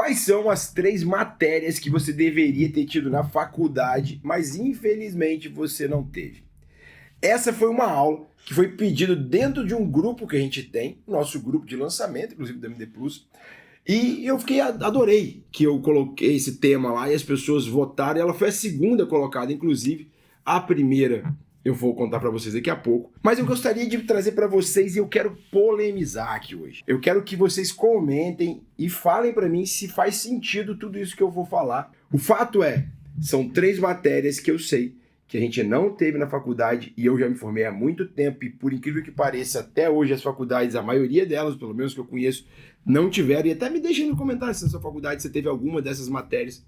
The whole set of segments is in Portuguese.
Quais são as 3 matérias que você deveria ter tido na faculdade, mas infelizmente você não teve? Essa foi uma aula que foi pedido dentro de um grupo que a gente tem, nosso grupo de lançamento, inclusive do MD Plus, e eu adorei que eu coloquei esse tema lá e as pessoas votaram, e ela foi a segunda colocada, inclusive a primeira eu vou contar para vocês daqui a pouco, mas eu gostaria de trazer para vocês e eu quero polemizar aqui hoje. Eu quero que vocês comentem e falem para mim se faz sentido tudo isso que eu vou falar. O fato é, são 3 matérias que eu sei que a gente não teve na faculdade e eu já me formei há muito tempo e por incrível que pareça, até hoje as faculdades, a maioria delas, pelo menos que eu conheço, não tiveram. E até me deixem no comentário se na sua faculdade você teve alguma dessas matérias,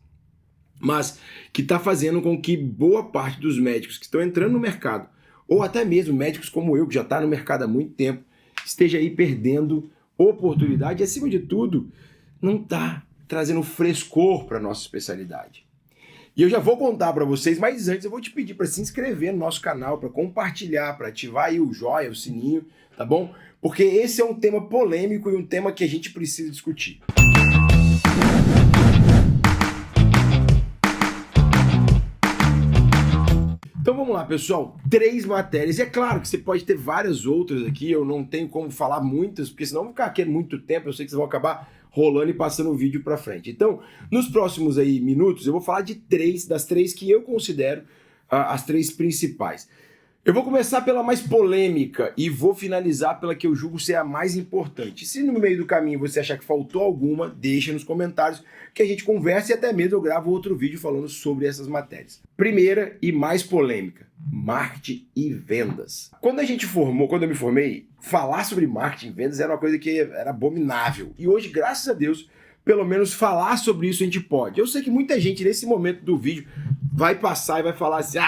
mas que está fazendo com que boa parte dos médicos que estão entrando no mercado, ou até mesmo médicos como eu, que já está no mercado há muito tempo, esteja aí perdendo oportunidade e, acima de tudo, não está trazendo frescor para a nossa especialidade. E eu já vou contar para vocês, mas antes eu vou te pedir para se inscrever no nosso canal, para compartilhar, para ativar aí o joinha, o sininho, tá bom? Porque esse é um tema polêmico e um tema que a gente precisa discutir. Então vamos lá, pessoal, 3 matérias. E é claro que você pode ter várias outras aqui, eu não tenho como falar muitas, porque senão eu vou ficar aqui muito tempo, eu sei que vocês vão acabar rolando e passando o vídeo para frente. Então, nos próximos aí minutos, eu vou falar de 3, das 3 que eu considero as 3 principais. Eu vou começar pela mais polêmica e vou finalizar pela que eu julgo ser a mais importante. Se no meio do caminho você achar que faltou alguma, deixa nos comentários que a gente conversa e até mesmo eu gravo outro vídeo falando sobre essas matérias. Primeira e mais polêmica, marketing e vendas. Quando eu me formei, falar sobre marketing e vendas era uma coisa que era abominável. E hoje, graças a Deus, pelo menos falar sobre isso a gente pode. Eu sei que muita gente nesse momento do vídeo vai passar e vai falar assim,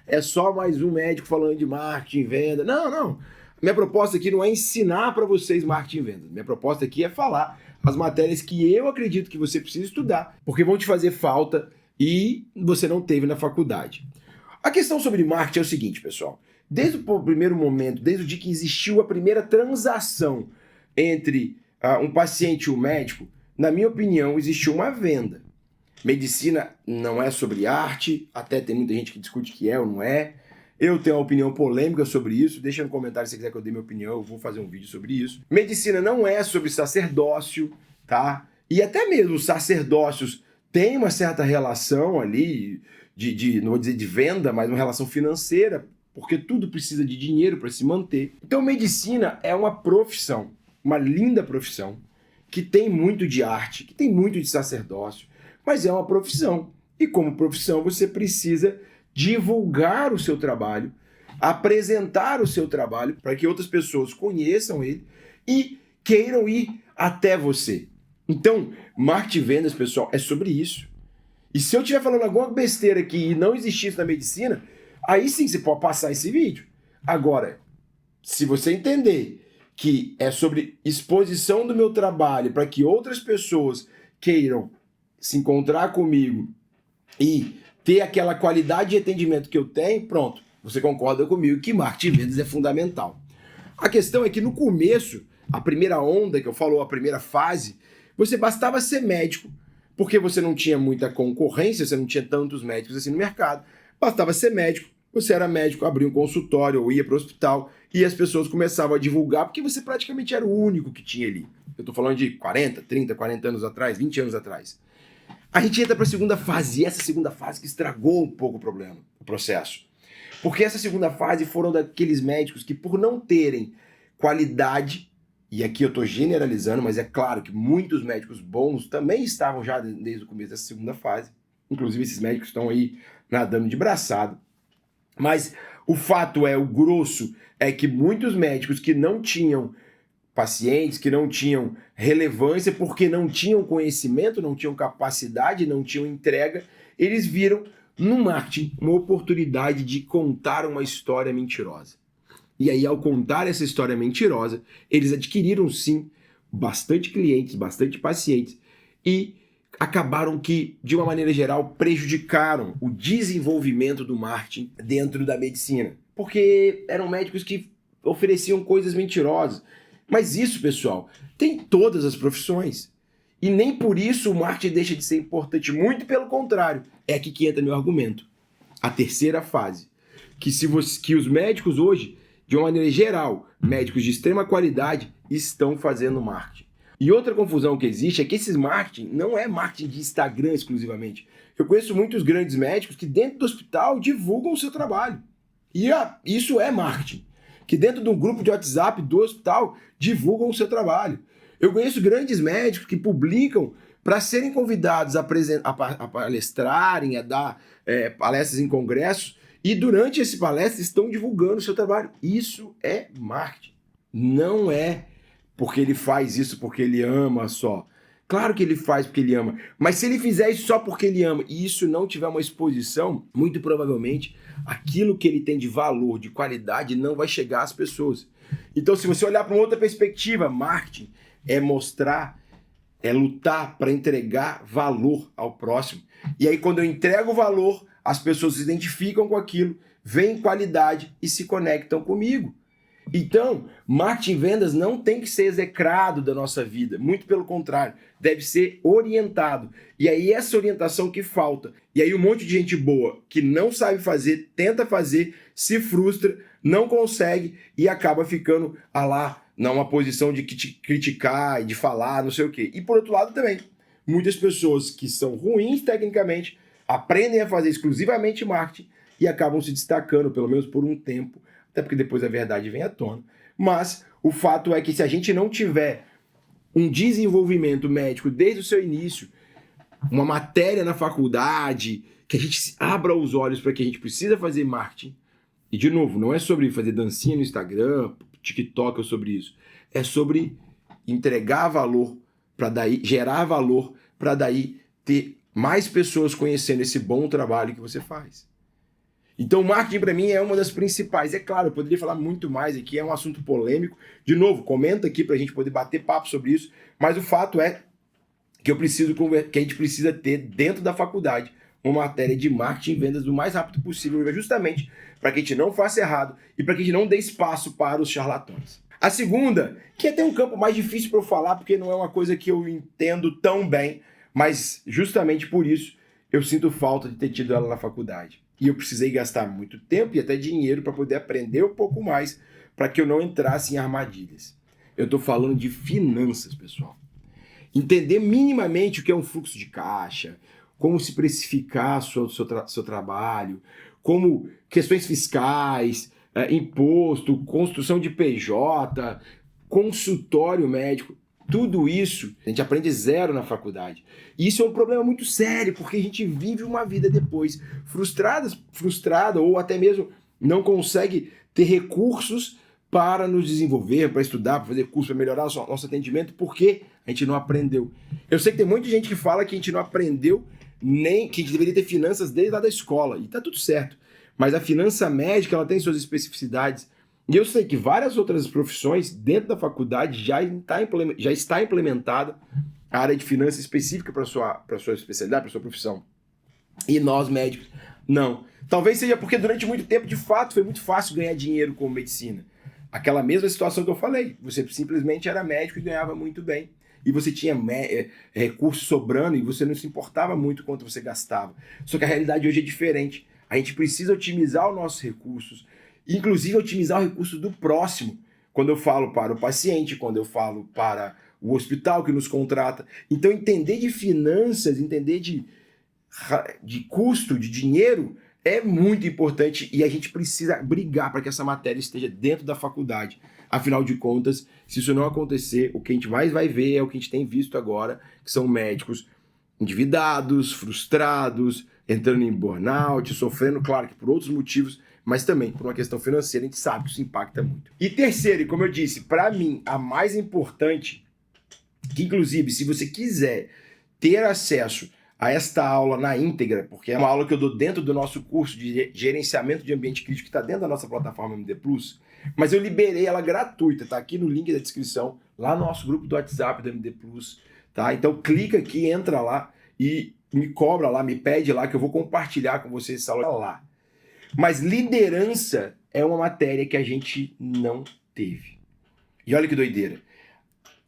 é só mais um médico falando de marketing e venda. Não. Minha proposta aqui não é ensinar para vocês marketing e vendas. Minha proposta aqui é falar as matérias que eu acredito que você precisa estudar, porque vão te fazer falta e você não teve na faculdade. A questão sobre marketing é o seguinte, pessoal. Desde o primeiro momento, desde o dia que existiu a primeira transação entre um paciente e um médico, na minha opinião, existiu uma venda. Medicina não é sobre arte, até tem muita gente que discute que é ou não é. Eu tenho uma opinião polêmica sobre isso, deixa no comentário se você quiser que eu dê minha opinião, eu vou fazer um vídeo sobre isso. Medicina não é sobre sacerdócio, tá? E até mesmo os sacerdócios têm uma certa relação ali, não vou dizer de venda, mas uma relação financeira, porque tudo precisa de dinheiro para se manter. Então medicina é uma profissão, uma linda profissão, que tem muito de arte, que tem muito de sacerdócio, mas é uma profissão. E como profissão você precisa divulgar o seu trabalho, apresentar o seu trabalho para que outras pessoas conheçam ele e queiram ir até você. Então, marketing e vendas, pessoal, é sobre isso. E se eu estiver falando alguma besteira aqui e não existir isso na medicina, aí sim você pode passar esse vídeo. Agora, se você entender que é sobre exposição do meu trabalho para que outras pessoas queiram se encontrar comigo e ter aquela qualidade de atendimento que eu tenho, pronto, você concorda comigo que marketing e vendas é fundamental. A questão é que no começo, a primeira onda que eu falo, a primeira fase, você bastava ser médico, porque você não tinha muita concorrência, você não tinha tantos médicos assim no mercado, bastava ser médico, você era médico, abria um consultório ou ia para o hospital e as pessoas começavam a divulgar, porque você praticamente era o único que tinha ali. Eu estou falando de 40, 30, 40 anos atrás, 20 anos atrás. A gente entra para a segunda fase, e essa segunda fase que estragou um pouco o processo. Porque essa segunda fase foram daqueles médicos que, por não terem qualidade, e aqui eu estou generalizando, mas é claro que muitos médicos bons também estavam já desde o começo dessa segunda fase, inclusive esses médicos estão aí nadando de braçada. Mas o fato é, o grosso, é que muitos médicos que não tinham pacientes, que não tinham relevância, porque não tinham conhecimento, não tinham capacidade, não tinham entrega, eles viram no marketing uma oportunidade de contar uma história mentirosa. E aí, ao contar essa história mentirosa, eles adquiriram, sim, bastante clientes, bastante pacientes e acabaram que, de uma maneira geral, prejudicaram o desenvolvimento do marketing dentro da medicina. Porque eram médicos que ofereciam coisas mentirosas. Mas isso, pessoal, tem em todas as profissões. E nem por isso o marketing deixa de ser importante, muito pelo contrário. É aqui que entra meu argumento. A terceira fase. Que os médicos hoje, de uma maneira geral, médicos de extrema qualidade, estão fazendo marketing. E outra confusão que existe é que esses marketing não é marketing de Instagram exclusivamente. Eu conheço muitos grandes médicos que dentro do hospital divulgam o seu trabalho. E isso é marketing. Que dentro de um grupo de WhatsApp do hospital divulgam o seu trabalho. Eu conheço grandes médicos que publicam para serem convidados a palestrarem, a dar palestras em congressos, e durante esse palestra estão divulgando o seu trabalho. Isso é marketing. Não é porque ele faz isso porque ele ama só. Claro que ele faz porque ele ama, mas se ele fizer isso só porque ele ama e isso não tiver uma exposição, muito provavelmente aquilo que ele tem de valor, de qualidade, não vai chegar às pessoas. Então, se você olhar para uma outra perspectiva, marketing é mostrar, é lutar para entregar valor ao próximo. E aí, quando eu entrego valor, as pessoas se identificam com aquilo, veem qualidade e se conectam comigo. Então, marketing e vendas não tem que ser execrado da nossa vida, muito pelo contrário, deve ser orientado. E aí essa orientação que falta. E aí um monte de gente boa que não sabe fazer, tenta fazer, se frustra, não consegue e acaba ficando lá numa posição de criticar e de falar, não sei o quê. E por outro lado também, muitas pessoas que são ruins tecnicamente aprendem a fazer exclusivamente marketing e acabam se destacando, pelo menos por um tempo, até porque depois a verdade vem à tona. Mas o fato é que se a gente não tiver um desenvolvimento médico desde o seu início, uma matéria na faculdade, que a gente abra os olhos para que a gente precisa fazer marketing, e de novo, não é sobre fazer dancinha no Instagram, TikTok ou sobre isso, é sobre entregar valor, para daí gerar valor, para daí ter mais pessoas conhecendo esse bom trabalho que você faz. Então, o marketing, para mim, é uma das principais. É claro, eu poderia falar muito mais aqui, é um assunto polêmico. De novo, comenta aqui para a gente poder bater papo sobre isso. Mas o fato é que que a gente precisa ter dentro da faculdade uma matéria de marketing e vendas o mais rápido possível, justamente para que a gente não faça errado e para que a gente não dê espaço para os charlatões. A segunda, que é até um campo mais difícil para eu falar, porque não é uma coisa que eu entendo tão bem, mas justamente por isso eu sinto falta de ter tido ela na faculdade. E eu precisei gastar muito tempo e até dinheiro para poder aprender um pouco mais para que eu não entrasse em armadilhas. Eu estou falando de finanças, pessoal. Entender minimamente o que é um fluxo de caixa, como se precificar seu trabalho, como questões fiscais, imposto, construção de PJ, consultório médico. Tudo isso a gente aprende zero na faculdade. E isso é um problema muito sério, porque a gente vive uma vida depois frustrada ou até mesmo não consegue ter recursos para nos desenvolver, para estudar, para fazer curso, para melhorar o nosso atendimento, porque a gente não aprendeu. Eu sei que tem muita gente que fala que a gente não aprendeu, nem que a gente deveria ter finanças desde lá da escola, e tá tudo certo. Mas a finança médica, ela tem suas especificidades. E eu sei que várias outras profissões dentro da faculdade já está implementada a área de finanças específica para a sua especialidade, para a sua profissão. E nós, médicos, não. Talvez seja porque durante muito tempo, de fato, foi muito fácil ganhar dinheiro com medicina. Aquela mesma situação que eu falei. Você simplesmente era médico e ganhava muito bem. E você tinha recursos sobrando e você não se importava muito quanto você gastava. Só que a realidade hoje é diferente. A gente precisa otimizar os nossos recursos, inclusive otimizar o recurso do próximo. Quando eu falo para o paciente, quando eu falo para o hospital que nos contrata. Então, entender de finanças, entender de custo, de dinheiro, é muito importante e a gente precisa brigar para que essa matéria esteja dentro da faculdade. Afinal de contas, se isso não acontecer, o que a gente mais vai ver é o que a gente tem visto agora, que são médicos endividados, frustrados, entrando em burnout, sofrendo, claro que por outros motivos, mas também por uma questão financeira, a gente sabe que isso impacta muito. E terceiro, e como eu disse, para mim, a mais importante, que inclusive, se você quiser ter acesso a esta aula na íntegra, porque é uma aula que eu dou dentro do nosso curso de gerenciamento de ambiente crítico, que está dentro da nossa plataforma MD Plus, mas eu liberei ela gratuita, tá aqui no link da descrição, lá no nosso grupo do WhatsApp da MD Plus, tá? Então clica aqui, entra lá e me cobra lá, me pede lá que eu vou compartilhar com vocês essa aula lá. Mas liderança é uma matéria que a gente não teve. E olha que doideira.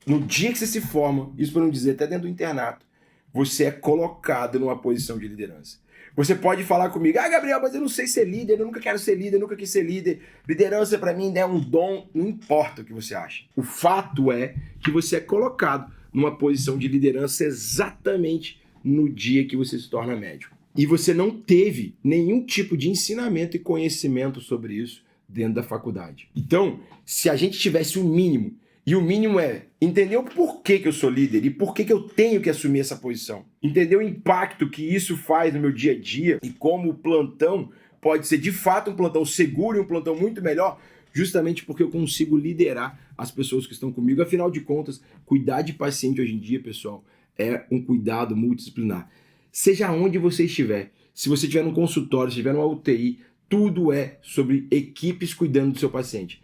no dia que você se forma, isso para não dizer até dentro do internato, você é colocado numa posição de liderança. Você pode falar comigo, Gabriel, mas eu não sei ser líder, eu nunca quero ser líder, eu nunca quis ser líder. Liderança para mim é um dom, não importa o que você acha. O fato é que você é colocado numa posição de liderança exatamente no dia que você se torna médico. E você não teve nenhum tipo de ensinamento e conhecimento sobre isso dentro da faculdade. Então, se a gente tivesse o mínimo, e o mínimo é entender o porquê que eu sou líder e por que eu tenho que assumir essa posição. Entender o impacto que isso faz no meu dia a dia e como o plantão pode ser de fato um plantão seguro e um plantão muito melhor, justamente porque eu consigo liderar as pessoas que estão comigo. Afinal de contas, cuidar de paciente hoje em dia, pessoal, é um cuidado multidisciplinar. Seja onde você estiver, se você estiver no consultório, se estiver numa UTI, tudo é sobre equipes cuidando do seu paciente.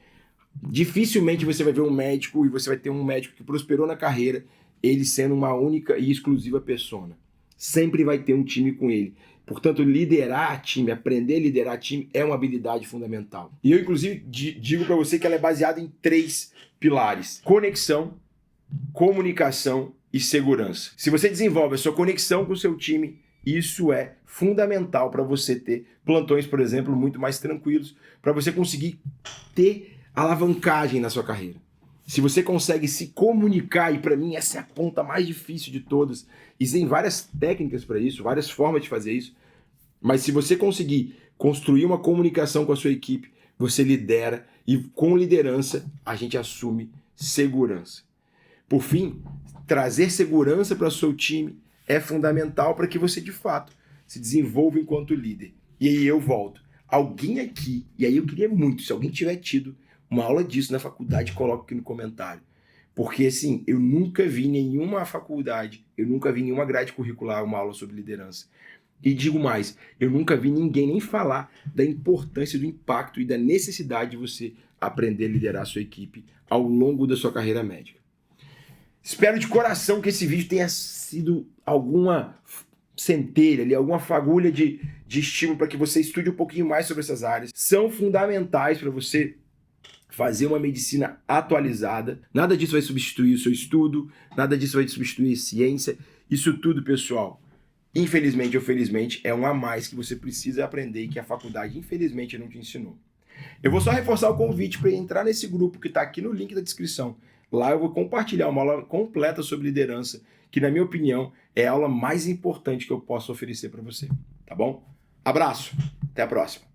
Dificilmente você vai ver um médico e você vai ter um médico que prosperou na carreira, ele sendo uma única e exclusiva persona. Sempre vai ter um time com ele. Portanto, liderar time, aprender a liderar time é uma habilidade fundamental. E eu, inclusive, digo para você que ela é baseada em 3 pilares: conexão, comunicação e segurança. Se você desenvolve a sua conexão com o seu time, isso é fundamental para você ter plantões, por exemplo, muito mais tranquilos, para você conseguir ter alavancagem na sua carreira. Se você consegue se comunicar, e para mim essa é a ponta mais difícil de todas, existem várias técnicas para isso, várias formas de fazer isso, mas se você conseguir construir uma comunicação com a sua equipe, você lidera e com liderança a gente assume segurança. Por fim, trazer segurança para o seu time é fundamental para que você de fato se desenvolva enquanto líder. E aí eu volto. Alguém aqui, e aí eu queria muito, se alguém tiver tido uma aula disso na faculdade, coloca aqui no comentário. Porque, assim, eu nunca vi nenhuma faculdade, eu nunca vi nenhuma grade curricular uma aula sobre liderança. E digo mais, eu nunca vi ninguém nem falar da importância, do impacto e da necessidade de você aprender a liderar a sua equipe ao longo da sua carreira médica. Espero de coração que esse vídeo tenha sido alguma centelha ali, alguma fagulha de estímulo para que você estude um pouquinho mais sobre essas áreas. São fundamentais para você fazer uma medicina atualizada. Nada disso vai substituir o seu estudo, nada disso vai substituir ciência. Isso tudo, pessoal, infelizmente ou felizmente, é um a mais que você precisa aprender e que a faculdade, infelizmente, não te ensinou. Eu vou só reforçar o convite para entrar nesse grupo que está aqui no link da descrição. Lá eu vou compartilhar uma aula completa sobre liderança, que, na minha opinião, é a aula mais importante que eu posso oferecer para você. Tá bom? Abraço, até a próxima.